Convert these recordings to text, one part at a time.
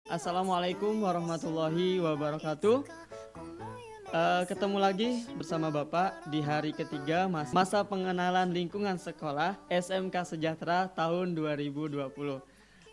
Assalamualaikum warahmatullahi wabarakatuh. Ketemu lagi bersama Bapak di hari ketiga masa pengenalan lingkungan sekolah SMK Sejahtera tahun 2020.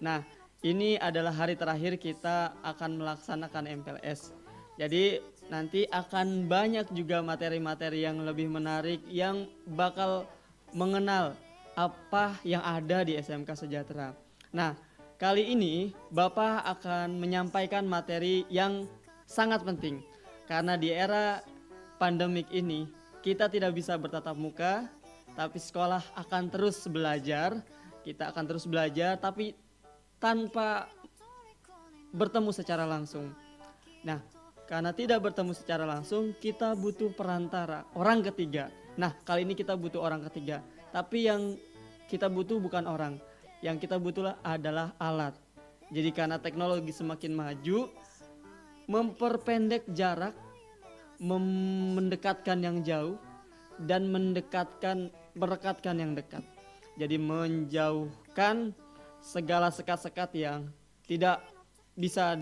Nah, ini adalah hari terakhir kita akan melaksanakan MPLS. Jadi nanti akan banyak juga materi-materi yang lebih menarik yang bakal mengenal apa yang ada di SMK Sejahtera. Nah, kali ini Bapak akan menyampaikan materi yang sangat penting. Karena di era pandemik ini kita tidak bisa bertatap muka, tapi sekolah akan terus belajar. Kita akan terus belajar tapi tanpa bertemu secara langsung. Nah, karena tidak bertemu secara langsung, kita butuh perantara, orang ketiga. Nah, kali ini kita butuh orang ketiga. Tapi yang kita butuh bukan orang, yang kita butuh adalah alat. Jadi karena teknologi semakin maju, memperpendek jarak, mendekatkan yang jauh, dan merekatkan yang dekat. Jadi menjauhkan segala sekat-sekat yang tidak bisa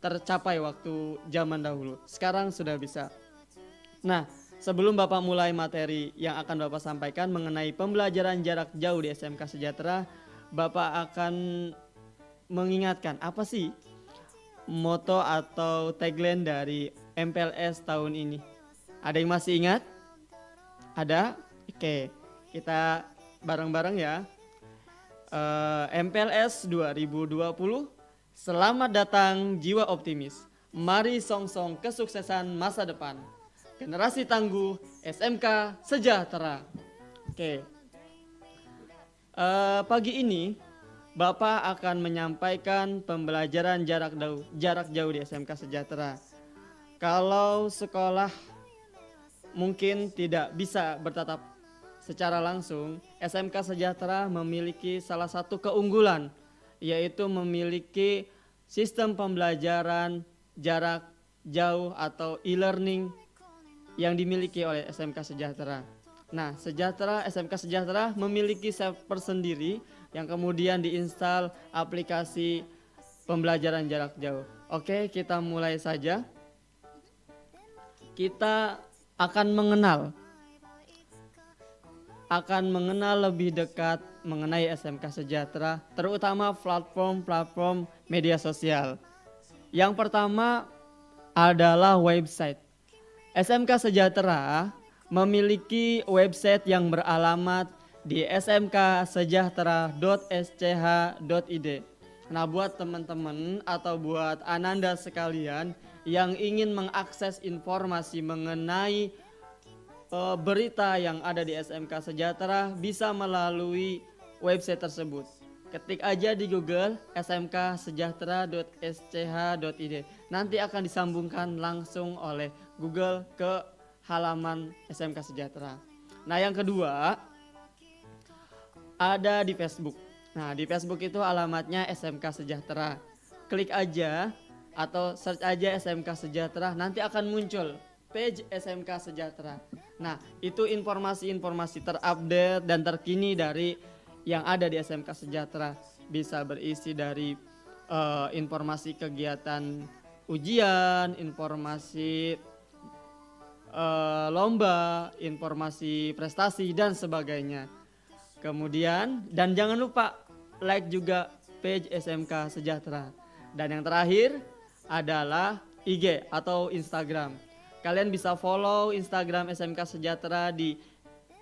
tercapai waktu zaman dahulu. Sekarang sudah bisa. Nah, sebelum Bapak mulai materi yang akan Bapak sampaikan mengenai pembelajaran jarak jauh di SMK Sejahtera, Bapak akan mengingatkan apa sih moto atau tagline dari MPLS tahun ini. Ada yang masih ingat? Ada? Oke, kita bareng-bareng ya. MPLS 2020, selamat datang jiwa optimis. Mari song-song kesuksesan masa depan. Generasi tangguh SMK Sejahtera. Oke. Pagi ini Bapak akan menyampaikan pembelajaran jarak jauh di SMK Sejahtera. Kalau sekolah mungkin tidak bisa bertatap secara langsung, SMK Sejahtera memiliki salah satu keunggulan, yaitu memiliki sistem pembelajaran jarak jauh atau e-learning yang dimiliki oleh SMK Sejahtera. Nah, SMK Sejahtera memiliki server sendiri yang kemudian diinstal aplikasi pembelajaran jarak jauh. Oke, kita mulai saja. Kita akan mengenal lebih dekat mengenai SMK Sejahtera, terutama platform-platform media sosial. Yang pertama adalah website. SMK Sejahtera memiliki website yang beralamat di smksejahtera.sch.id. Nah, buat teman-teman atau buat Ananda sekalian yang ingin mengakses informasi mengenai berita yang ada di SMK Sejahtera bisa melalui website tersebut. Ketik aja di Google smksejahtera.sch.id. Nanti akan disambungkan langsung oleh Google ke halaman SMK Sejahtera. Nah, yang kedua ada di Facebook. Nah, di Facebook itu alamatnya SMK Sejahtera. Klik aja atau search aja SMK Sejahtera, nanti akan muncul page SMK Sejahtera. Nah, itu informasi-informasi terupdate dan terkini dari yang ada di SMK Sejahtera. Bisa berisi dari informasi kegiatan ujian, informasi lomba, informasi prestasi dan sebagainya. Kemudian dan jangan lupa like juga page SMK Sejahtera. Dan yang terakhir adalah IG atau Instagram. Kalian bisa follow Instagram SMK Sejahtera di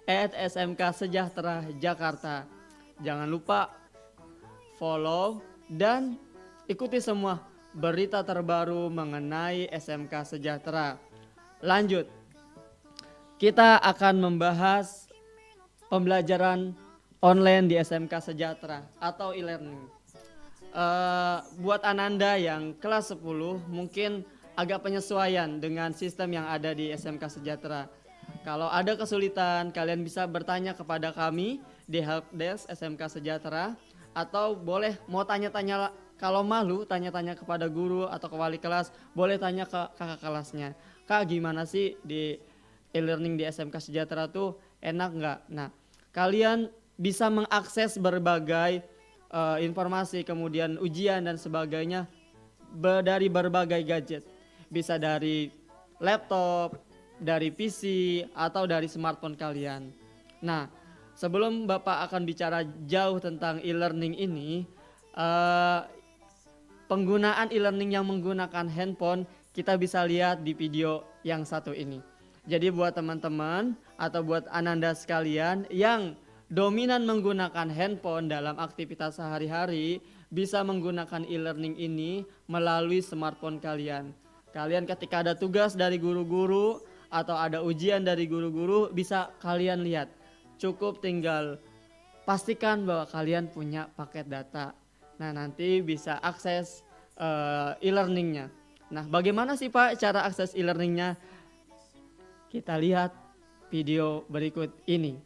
@smksejahtera_jakarta. Jangan lupa follow dan ikuti semua berita terbaru mengenai SMK Sejahtera. Lanjut, kita akan membahas pembelajaran online di SMK Sejahtera atau e-learning. Buat Ananda yang kelas 10 mungkin agak penyesuaian dengan sistem yang ada di SMK Sejahtera. Kalau ada kesulitan, kalian bisa bertanya kepada kami di helpdesk SMK Sejahtera, atau boleh mau tanya-tanya, kalau malu tanya-tanya kepada guru atau ke wali kelas, boleh tanya ke kakak kelasnya. Kak, gimana sih di e-learning di SMK Sejahtera tuh enak nggak? Nah, kalian bisa mengakses berbagai informasi, kemudian ujian dan sebagainya dari berbagai gadget. Bisa dari laptop, dari PC, atau dari smartphone kalian. Nah, sebelum Bapak akan bicara jauh tentang e-learning ini, penggunaan e-learning yang menggunakan handphone kita bisa lihat di video yang satu ini. Jadi buat teman-teman atau buat Ananda sekalian yang dominan menggunakan handphone dalam aktivitas sehari-hari, bisa menggunakan e-learning ini melalui smartphone kalian. Kalian ketika ada tugas dari guru-guru atau ada ujian dari guru-guru, bisa kalian lihat. Cukup tinggal pastikan bahwa kalian punya paket data. Nah, nanti bisa akses e-learningnya. Nah, bagaimana sih Pak cara akses e-learningnya? Kita lihat video berikut ini.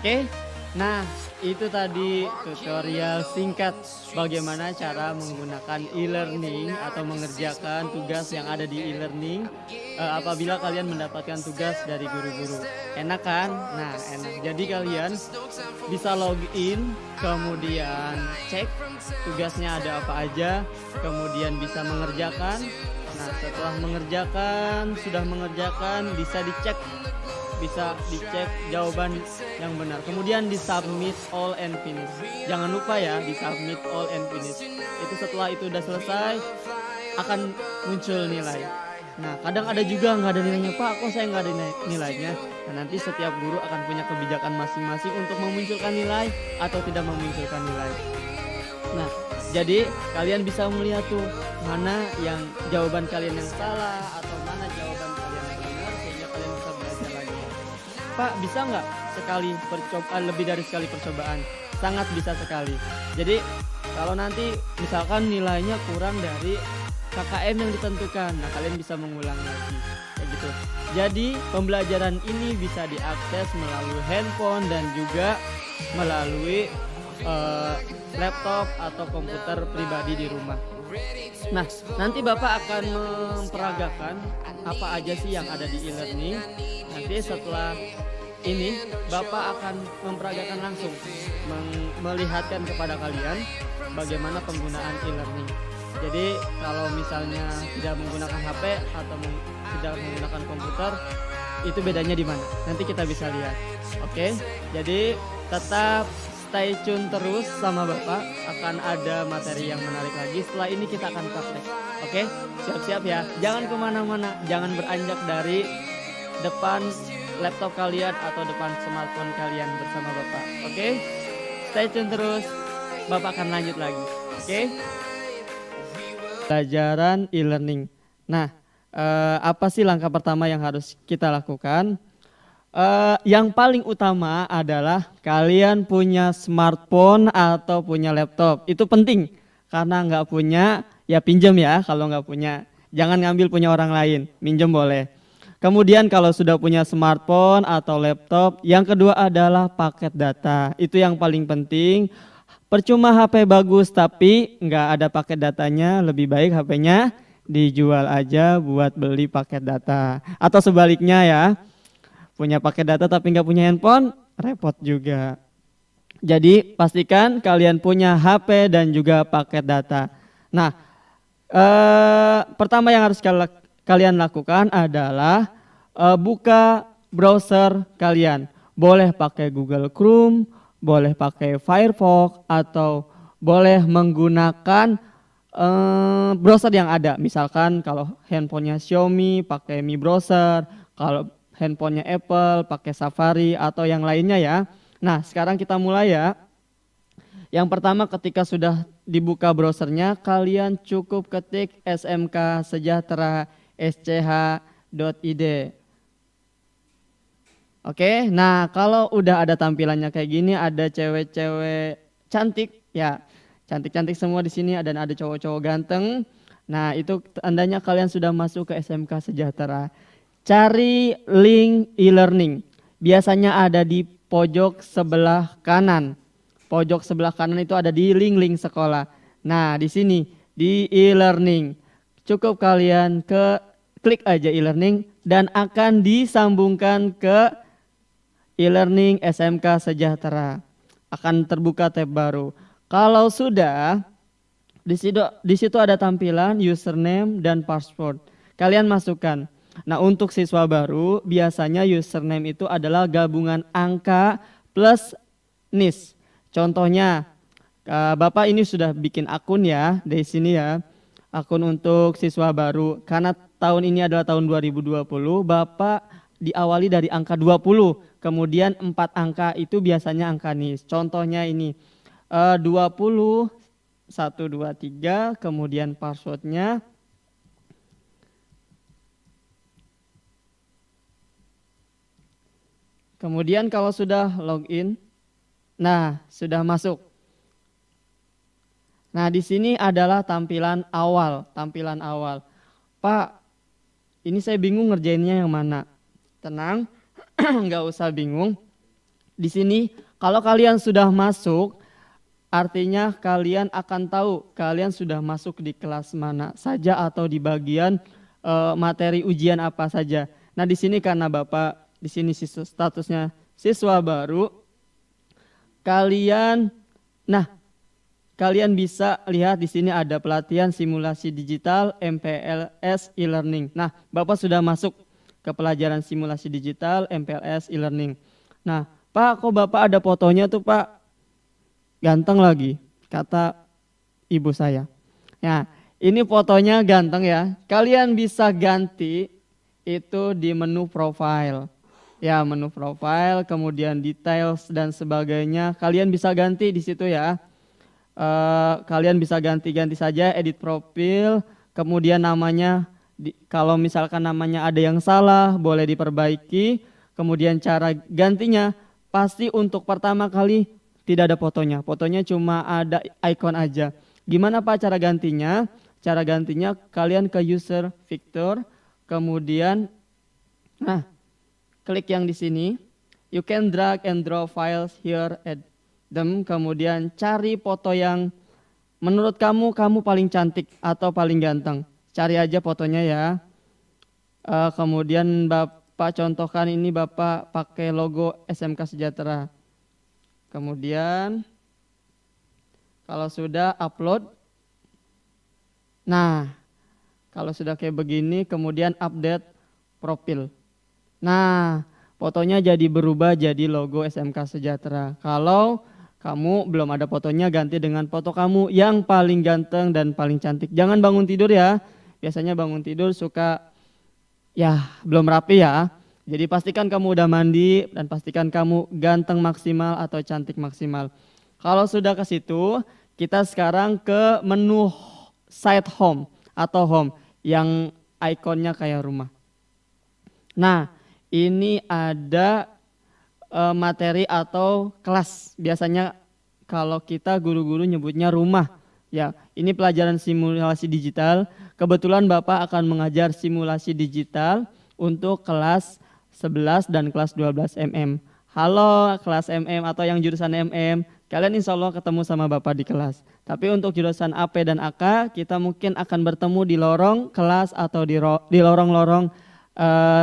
Oke, nah itu tadi tutorial singkat bagaimana cara menggunakan e-learning atau mengerjakan tugas yang ada di e-learning apabila kalian mendapatkan tugas dari guru-guru. Enak kan? Nah, enak. Jadi kalian bisa login, kemudian cek tugasnya ada apa aja, kemudian bisa mengerjakan. Nah, setelah sudah mengerjakan, bisa dicek jawaban yang benar. Kemudian di submit all and finish. Jangan lupa ya, di submit all and finish. Itu setelah itu udah selesai akan muncul nilai. Nah, kadang ada juga nggak ada nilainya, Pak. Kok saya nggak ada nilainya? Nah, nanti setiap guru akan punya kebijakan masing-masing untuk memunculkan nilai atau tidak memunculkan nilai. Nah, jadi kalian bisa melihat tuh mana yang jawaban kalian yang salah atau mana jawaban kalian yang benar, sehingga kalian bisa belajar lagi. Pak, bisa nggak lebih dari sekali percobaan? Sangat bisa sekali. Jadi kalau nanti misalkan nilainya kurang dari KKM yang ditentukan, nah kalian bisa mengulang lagi kayak gitu. Jadi pembelajaran ini bisa diakses melalui handphone dan juga melalui laptop atau komputer pribadi di rumah. Nah, nanti Bapak akan memperagakan apa aja sih yang ada di e-learning. Nanti setelah ini Bapak akan memperagakan langsung, melihatkan kepada kalian bagaimana penggunaan e-learning. Jadi kalau misalnya tidak menggunakan HP atau tidak menggunakan komputer, itu bedanya di mana? Nanti kita bisa lihat. Oke, jadi tetap stay tune terus sama Bapak, akan ada materi yang menarik lagi. Setelah ini kita akan praktek. Oke, siap-siap ya. Jangan kemana-mana, jangan beranjak dari depan laptop kalian atau depan smartphone kalian bersama Bapak. Oke, stay tune terus. Bapak akan lanjut lagi. Oke, pelajaran e-learning. Nah, apa sih langkah pertama yang harus kita lakukan? Yang paling utama adalah kalian punya smartphone atau punya laptop. Itu penting, karena nggak punya ya pinjam ya. Kalau nggak punya jangan ngambil punya orang lain, minjem boleh. Kemudian kalau sudah punya smartphone atau laptop, yang kedua adalah paket data. Itu yang paling penting. Percuma HP bagus tapi nggak ada paket datanya, lebih baik HP-nya dijual aja buat beli paket data. Atau sebaliknya ya, punya paket data tapi nggak punya handphone, repot juga. Jadi pastikan kalian punya HP dan juga paket data. Nah, pertama yang harus kalian lakukan adalah buka browser kalian. Boleh pakai Google Chrome, boleh pakai Firefox, atau boleh menggunakan browser yang ada. Misalkan kalau handphonenya Xiaomi pakai Mi Browser, kalau handphonenya Apple pakai Safari atau yang lainnya ya. Nah, sekarang kita mulai ya. Yang pertama, ketika sudah dibuka browsernya, kalian cukup ketik SMK Sejahtera sch.id. Oke, nah kalau udah ada tampilannya kayak gini, ada cewek-cewek cantik ya, cantik-cantik semua di sini, dan ada cowok-cowok ganteng. Nah, itu tandanya kalian sudah masuk ke SMK Sejahtera. Cari link e-learning. Biasanya ada di pojok sebelah kanan. Pojok sebelah kanan itu ada di link-link sekolah. Nah, di sini di e-learning. Cukup kalian klik aja e-learning dan akan disambungkan ke e-learning SMK Sejahtera. Akan terbuka tab baru. Kalau sudah, di situ ada tampilan username dan password. Kalian masukkan. Nah, untuk siswa baru biasanya username itu adalah gabungan angka plus NIS. Contohnya, Bapak ini sudah bikin akun ya di sini ya. Akun untuk siswa baru. Karena tahun ini adalah tahun 2020, Bapak diawali dari angka 20. Kemudian 4 angka itu biasanya angka NIS. Contohnya ini 20 123, kemudian passwordnya kemudian kalau sudah login, nah sudah masuk. Nah, di sini adalah tampilan awal. Pak, ini saya bingung ngerjainnya yang mana. Tenang, nggak usah bingung. Di sini Kalau kalian sudah masuk, artinya kalian akan tahu kalian sudah masuk di kelas mana saja atau di bagian materi ujian apa saja. Nah, di sini karena Bapak di sini statusnya siswa baru, kalian bisa lihat di sini ada pelatihan simulasi digital MPLS e-learning. Nah, Bapak sudah masuk ke pelajaran simulasi digital MPLS e-learning. Nah, Pak, kok Bapak ada fotonya tuh, Pak? Ganteng lagi, kata ibu saya. Nah, ini fotonya ganteng ya. Kalian bisa ganti itu di menu profile. Ya, menu profile, kemudian details dan sebagainya. Kalian bisa ganti di situ ya. Kalian bisa ganti-ganti saja, edit profil, kemudian namanya, kalau misalkan namanya ada yang salah, boleh diperbaiki. Kemudian cara gantinya, pasti untuk pertama kali tidak ada fotonya. Fotonya cuma ada icon aja. Gimana Pak cara gantinya? Cara gantinya kalian ke user Victor, kemudian klik yang di sini. You can drag and drop files here at them. Kemudian cari foto yang menurut kamu paling cantik atau paling ganteng. Cari aja fotonya ya. Kemudian Bapak contohkan ini Bapak pakai logo SMK Sejahtera. Kemudian kalau sudah upload, nah kalau sudah kayak begini kemudian update profil. Nah fotonya jadi berubah jadi logo SMK Sejahtera. Kalau kamu belum ada fotonya, ganti dengan foto kamu yang paling ganteng dan paling cantik. Jangan bangun tidur ya, biasanya bangun tidur suka ya belum rapi ya. Jadi pastikan kamu udah mandi dan pastikan kamu ganteng maksimal atau cantik maksimal. Kalau sudah ke situ, kita sekarang ke menu site home atau home yang ikonnya kayak rumah. Nah, ini ada materi atau kelas. Biasanya kalau kita guru-guru nyebutnya rumah. Ya, ini pelajaran simulasi digital. Kebetulan Bapak akan mengajar simulasi digital untuk kelas 11 dan kelas 12 MM. Halo kelas MM atau yang jurusan MM, kalian insya Allah ketemu sama Bapak di kelas. Tapi untuk jurusan AP dan AK, kita mungkin akan bertemu di lorong kelas atau di lorong-lorong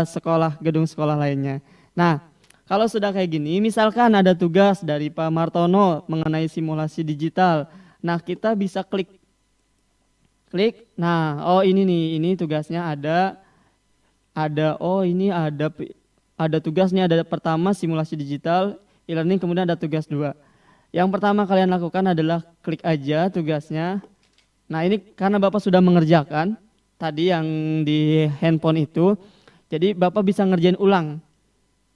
sekolah, gedung sekolah lainnya. Nah, kalau sudah kayak gini, misalkan ada tugas dari Pak Martono mengenai simulasi digital. Nah, kita bisa klik. Nah, oh ini nih, ini tugasnya ada tugas nih, ada pertama simulasi digital e-learning, kemudian ada tugas 2. Yang pertama kalian lakukan adalah klik aja tugasnya. Nah, ini karena Bapak sudah mengerjakan tadi yang di handphone itu, jadi Bapak bisa ngerjain ulang.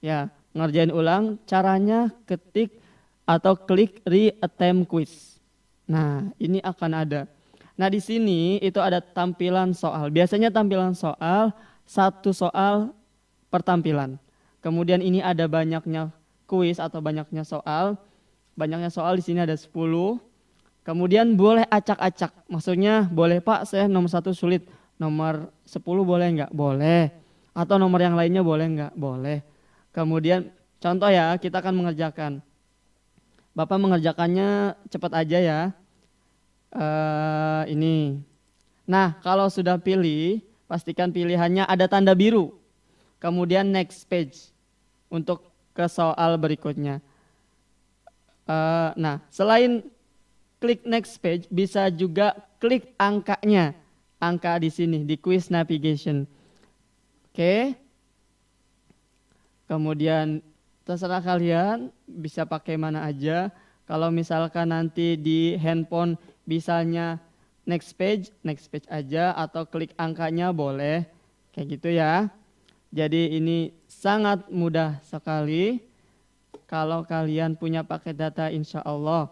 Ya, ngerjain ulang, caranya ketik atau klik re-attempt quiz. Nah, ini akan ada. Nah, di sini itu ada tampilan soal. Biasanya tampilan soal, satu soal per tampilan. Kemudian ini ada banyaknya kuis atau banyaknya soal. Banyaknya soal di sini ada 10. Kemudian boleh acak-acak. Maksudnya boleh Pak saya nomor 1 sulit. Nomor 10 boleh enggak? Boleh. Atau nomor yang lainnya boleh enggak? Boleh. Kemudian contoh ya, kita akan mengerjakan. Bapak mengerjakannya cepat aja ya. Ini. Nah, kalau sudah pilih, pastikan pilihannya ada tanda biru. Kemudian next page untuk ke soal berikutnya. Nah, selain klik next page, bisa juga klik angkanya. Angka di sini, di quiz navigation. Oke. Kemudian terserah kalian, bisa pakai mana aja. Kalau misalkan nanti di handphone misalnya next page aja atau klik angkanya boleh. Kayak gitu ya. Jadi ini sangat mudah sekali. Kalau kalian punya paket data insya Allah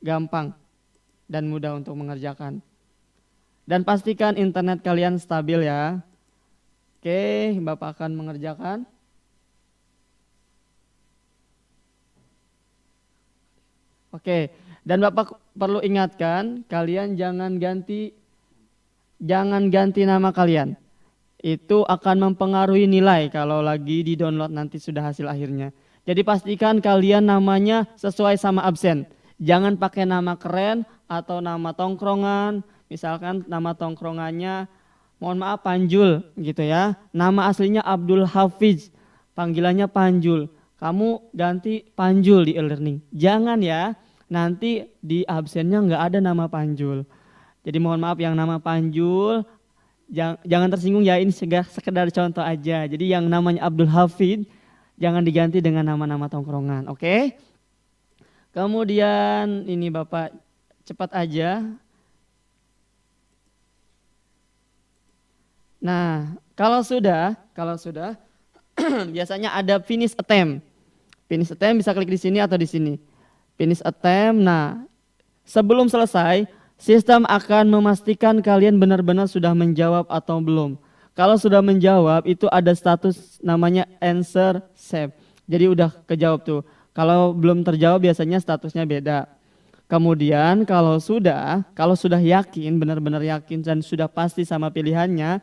gampang dan mudah untuk mengerjakan. Dan pastikan internet kalian stabil ya. Oke, Bapak akan mengerjakan. Oke, dan Bapak perlu ingatkan kalian jangan ganti nama kalian. Itu akan mempengaruhi nilai kalau lagi di download nanti sudah hasil akhirnya. Jadi pastikan kalian namanya sesuai sama absen. Jangan pakai nama keren atau nama tongkrongan. Misalkan nama tongkrongannya mohon maaf Panjul gitu ya. Nama aslinya Abdul Hafiz. Panggilannya Panjul. Kamu ganti Panjul di e-learning. Jangan ya. Nanti di absennya nggak ada nama Panjul. Jadi mohon maaf yang nama Panjul jangan tersinggung ya, ini sekedar contoh aja. Jadi yang namanya Abdul Hafid jangan diganti dengan nama-nama tongkrongan, oke? Kemudian ini Bapak cepat aja. Nah, kalau sudah biasanya ada finish attempt. Finish attempt bisa klik di sini atau di sini. Finish attempt. Nah, sebelum selesai sistem akan memastikan kalian benar-benar sudah menjawab atau belum. Kalau sudah menjawab itu ada status namanya answer saved. Jadi udah kejawab tuh. Kalau belum terjawab biasanya statusnya beda. Kemudian kalau sudah yakin, benar-benar yakin dan sudah pasti sama pilihannya,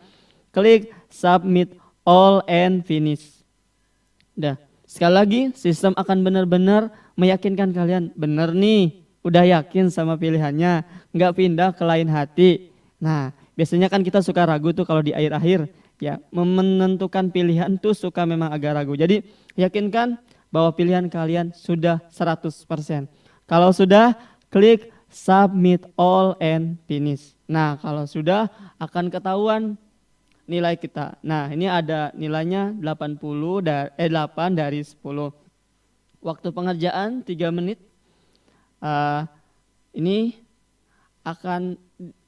klik submit all and finish. Udah. Sekali lagi sistem akan benar-benar meyakinkan kalian benar nih. Udah yakin sama pilihannya, nggak pindah ke lain hati. Nah, biasanya kan kita suka ragu tuh kalau di akhir-akhir. Ya, menentukan pilihan tuh suka memang agak ragu. Jadi, yakinkan bahwa pilihan kalian sudah 100%. Kalau sudah, klik submit all and finish. Nah, kalau sudah akan ketahuan nilai kita. Nah, ini ada nilainya 8 dari 10. Waktu pengerjaan 3 menit. Ini akan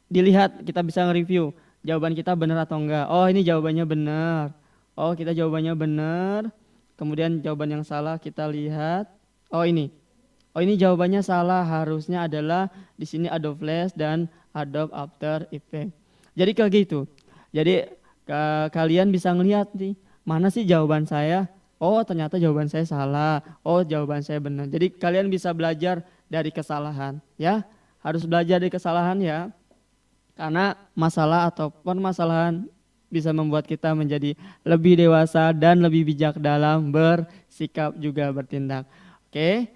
dilihat, kita bisa nge-review jawaban kita benar atau enggak. Oh, ini jawabannya benar. Oh, kita jawabannya benar. Kemudian jawaban yang salah kita lihat. Oh, ini jawabannya salah. Harusnya adalah di sini Adobe Flash dan Adobe After Effects. Jadi kayak gitu. Jadi kalian bisa ngelihat nih, mana sih jawaban saya? Oh, ternyata jawaban saya salah. Oh, jawaban saya benar. Jadi kalian bisa belajar dari kesalahan ya, harus belajar dari kesalahan ya, karena masalah atau permasalahan bisa membuat kita menjadi lebih dewasa dan lebih bijak dalam bersikap juga bertindak. Oke,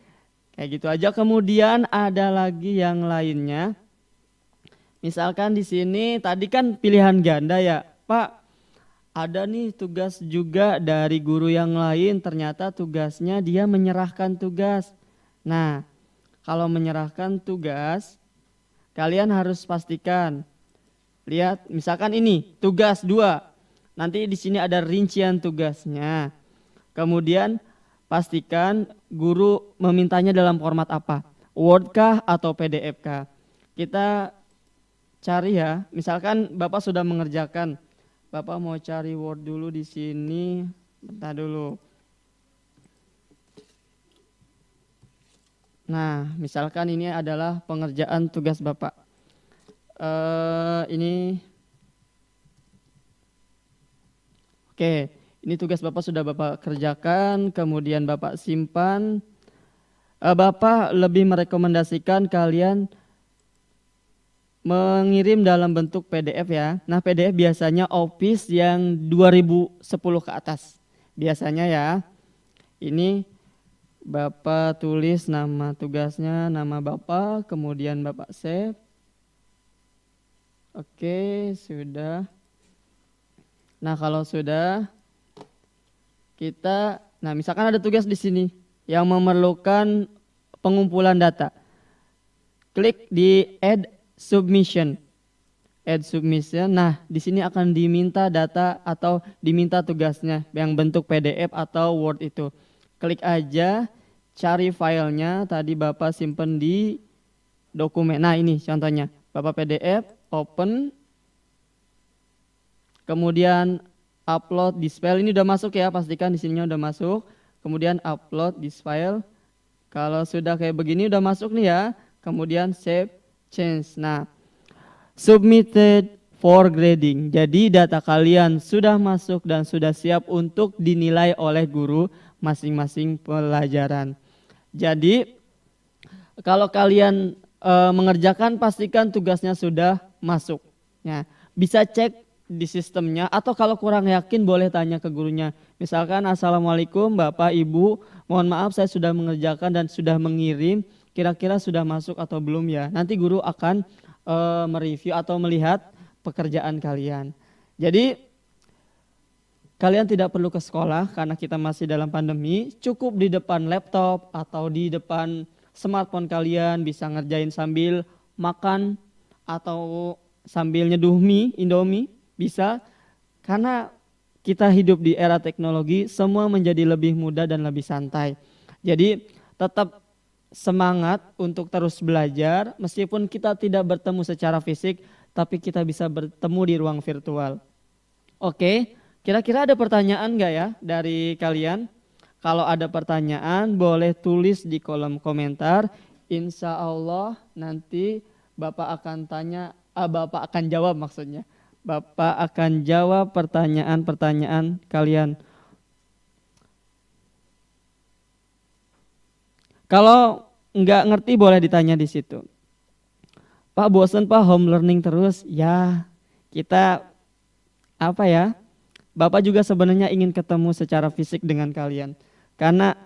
kayak gitu aja. Kemudian ada lagi yang lainnya, misalkan di sini tadi kan pilihan ganda ya Pak, ada nih tugas juga dari guru yang lain, ternyata tugasnya dia menyerahkan tugas. Nah, kalau menyerahkan tugas, kalian harus pastikan. Lihat, misalkan ini tugas 2. Nanti di sini ada rincian tugasnya. Kemudian pastikan guru memintanya dalam format apa? Word kah atau PDF kah? Kita cari ya. Misalkan Bapak sudah mengerjakan. Bapak mau cari Word dulu di sini. Bentar dulu. Nah, misalkan ini adalah pengerjaan tugas Bapak. Ini tugas Bapak sudah Bapak kerjakan, kemudian Bapak simpan. Bapak lebih merekomendasikan kalian mengirim dalam bentuk PDF ya. Nah, PDF biasanya Office yang 2010 ke atas. Biasanya ya. Ini Bapak tulis nama tugasnya, nama Bapak, kemudian Bapak save. Oke, sudah. Nah, kalau sudah, misalkan ada tugas di sini yang memerlukan pengumpulan data. Klik di Add Submission. Add Submission. Nah, di sini akan diminta data atau diminta tugasnya yang bentuk PDF atau Word itu. Klik aja. Cari filenya, tadi Bapak simpen di dokumen. Nah, ini contohnya. Bapak PDF, open. Kemudian upload this file. Ini udah masuk ya, pastikan di sininya udah masuk. Kemudian upload this file. Kalau sudah kayak begini udah masuk nih ya. Kemudian save change. Nah, submitted for grading. Jadi data kalian sudah masuk dan sudah siap untuk dinilai oleh guru masing-masing pelajaran. Jadi kalau kalian mengerjakan pastikan tugasnya sudah masuk. Ya, bisa cek di sistemnya, atau kalau kurang yakin boleh tanya ke gurunya. Misalkan, Assalamualaikum Bapak Ibu, mohon maaf saya sudah mengerjakan dan sudah mengirim, kira-kira sudah masuk atau belum ya. Nanti guru akan mereview atau melihat pekerjaan kalian. Jadi kalian tidak perlu ke sekolah karena kita masih dalam pandemi, cukup di depan laptop atau di depan smartphone kalian bisa ngerjain sambil makan atau sambil nyeduh mie, Indomie. Bisa, karena kita hidup di era teknologi, semua menjadi lebih mudah dan lebih santai. Jadi tetap semangat untuk terus belajar, meskipun kita tidak bertemu secara fisik, tapi kita bisa bertemu di ruang virtual. Oke, kira-kira ada pertanyaan nggak ya dari kalian? Kalau ada pertanyaan boleh tulis di kolom komentar. Insya Allah nanti Bapak akan jawab maksudnya. Bapak akan jawab pertanyaan-pertanyaan kalian. Kalau nggak ngerti boleh ditanya di situ. Pak, bosen Pak home learning terus? Ya, kita Bapak juga sebenarnya ingin ketemu secara fisik dengan kalian. Karena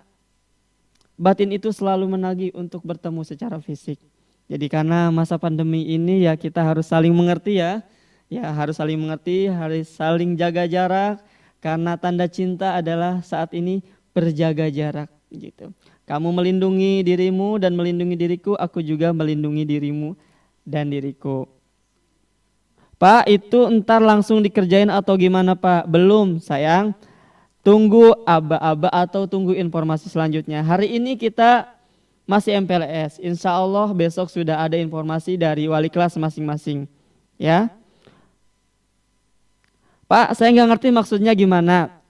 batin itu selalu menagih untuk bertemu secara fisik. Jadi karena masa pandemi ini ya kita harus saling mengerti ya. Ya harus saling mengerti, harus saling jaga jarak. Karena tanda cinta adalah saat ini berjaga jarak gitu. Kamu melindungi dirimu dan melindungi diriku, aku juga melindungi dirimu dan diriku. Pak, itu ntar langsung dikerjain atau gimana Pak? Belum sayang, tunggu aba-aba atau tunggu informasi selanjutnya. Hari ini kita masih MPLS, insya Allah besok sudah ada informasi dari wali kelas masing-masing. Ya, Pak, saya nggak ngerti maksudnya gimana.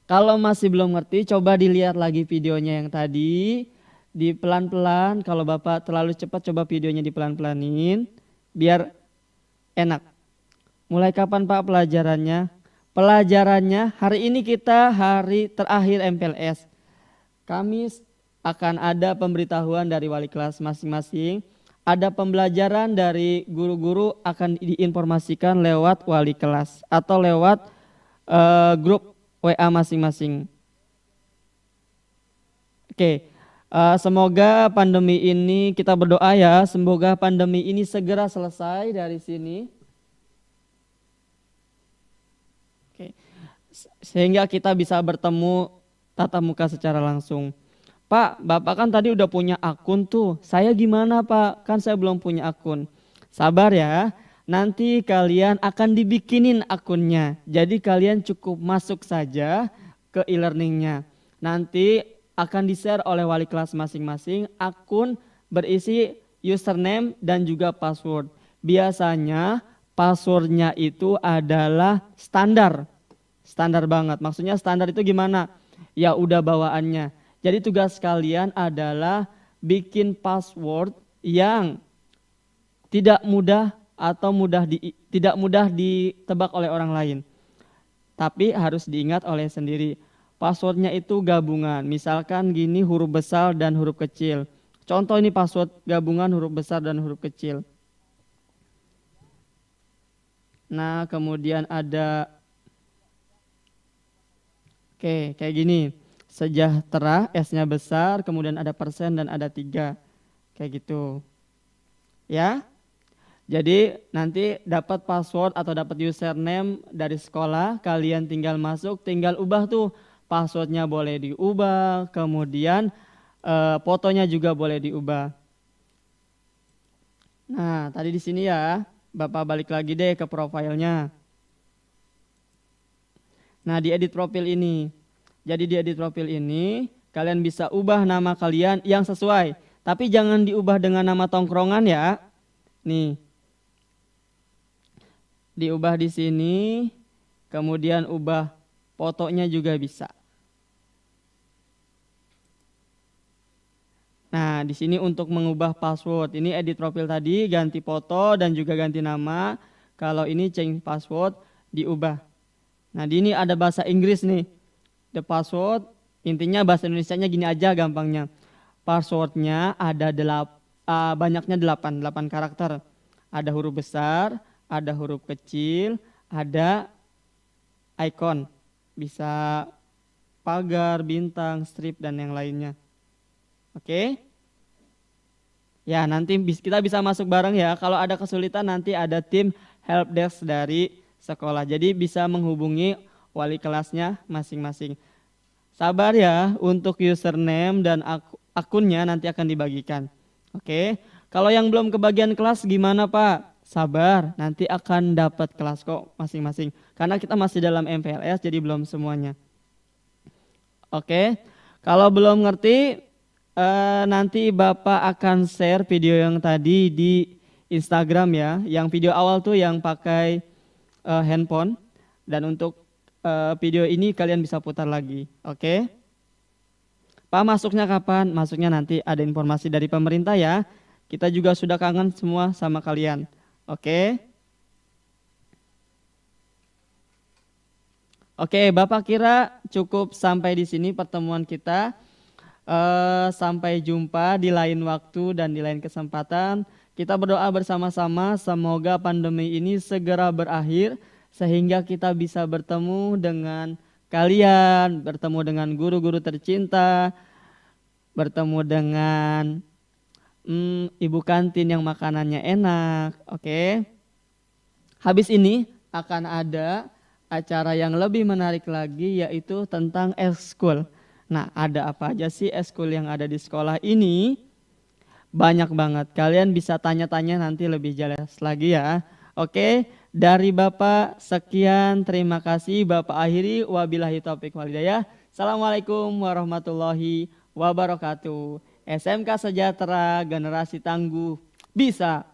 Kalau masih belum ngerti, coba dilihat lagi videonya yang tadi. Di pelan-pelan, kalau Bapak terlalu cepat coba videonya dipelan-pelanin. Biar enak. Mulai kapan Pak pelajarannya? Pelajarannya hari ini kita hari terakhir MPLS. Kamis akan ada pemberitahuan dari wali kelas masing-masing. Ada pembelajaran dari guru-guru akan diinformasikan lewat wali kelas atau lewat grup WA masing-masing. Oke, semoga pandemi ini kita berdoa ya, semoga pandemi ini segera selesai dari sini. Oke, sehingga kita bisa bertemu tatap muka secara langsung. Pak, Bapak kan tadi udah punya akun tuh. Saya gimana Pak? Kan saya belum punya akun. Sabar ya, nanti kalian akan dibikinin akunnya. Jadi kalian cukup masuk saja ke e-learningnya. Nanti akan di-share oleh wali kelas masing-masing akun berisi username dan juga password. Biasanya passwordnya itu adalah standar. Standar banget. Maksudnya standar itu gimana? Ya udah bawaannya. Jadi tugas kalian adalah bikin password yang tidak mudah atau tidak mudah ditebak oleh orang lain. Tapi harus diingat oleh sendiri. Passwordnya itu gabungan. Misalkan gini huruf besar dan huruf kecil. Contoh ini password gabungan huruf besar dan huruf kecil. Nah kemudian ada kayak gini. Sejahtera, S-nya besar, kemudian ada persen dan ada 3. Kayak gitu. Ya. Jadi nanti dapat password atau dapat username dari sekolah, kalian tinggal masuk, tinggal ubah tuh. Passwordnya boleh diubah, kemudian fotonya juga boleh diubah. Nah, tadi di sini ya, Bapak balik lagi deh ke profilnya. Nah, di edit profil ini. Jadi di edit profil ini kalian bisa ubah nama kalian yang sesuai. Tapi jangan diubah dengan nama tongkrongan ya. Nih. Diubah di sini. Kemudian ubah fotonya juga bisa. Nah, di sini untuk mengubah password. Ini edit profil tadi, ganti foto dan juga ganti nama. Kalau ini change password, diubah. Nah, di ini ada bahasa Inggris nih. The password, intinya bahasa Indonesianya gini aja gampangnya. Passwordnya ada banyaknya 8 karakter. Ada huruf besar, ada huruf kecil, ada icon, bisa pagar, bintang, strip, dan yang lainnya. Oke? Ya, nanti kita bisa masuk bareng ya. Kalau ada kesulitan nanti ada tim helpdesk dari sekolah. Jadi bisa menghubungi wali kelasnya masing-masing. Sabar ya, untuk username dan akunnya nanti akan dibagikan. Oke? Kalau yang belum kebagian kelas gimana Pak? Sabar, nanti akan dapat kelas kok masing-masing. Karena kita masih dalam MPLS jadi belum semuanya. Oke, kalau belum ngerti nanti Bapak akan share video yang tadi di Instagram ya. Yang video awal tuh yang pakai handphone. Dan untuk video ini kalian bisa putar lagi. Oke. Pak masuknya kapan? Masuknya nanti ada informasi dari pemerintah ya. Kita juga sudah kangen semua sama kalian. Oke. Oke, Bapak kira cukup sampai di sini pertemuan kita. Sampai jumpa di lain waktu dan di lain kesempatan. Kita berdoa bersama-sama semoga pandemi ini segera berakhir sehingga kita bisa bertemu dengan kalian, bertemu dengan guru-guru tercinta, bertemu dengan ibu kantin yang makanannya enak. Oke. Habis ini akan ada acara yang lebih menarik lagi yaitu tentang eskul. Nah, ada apa aja sih eskul yang ada di sekolah ini? Banyak banget. Kalian bisa tanya-tanya nanti lebih jelas lagi ya. Oke, dari Bapak sekian, terima kasih. Bapak akhiri, wabillahi taufiq wal hidayah. Assalamualaikum warahmatullahi wabarakatuh. SMK Sejahtera, generasi tangguh bisa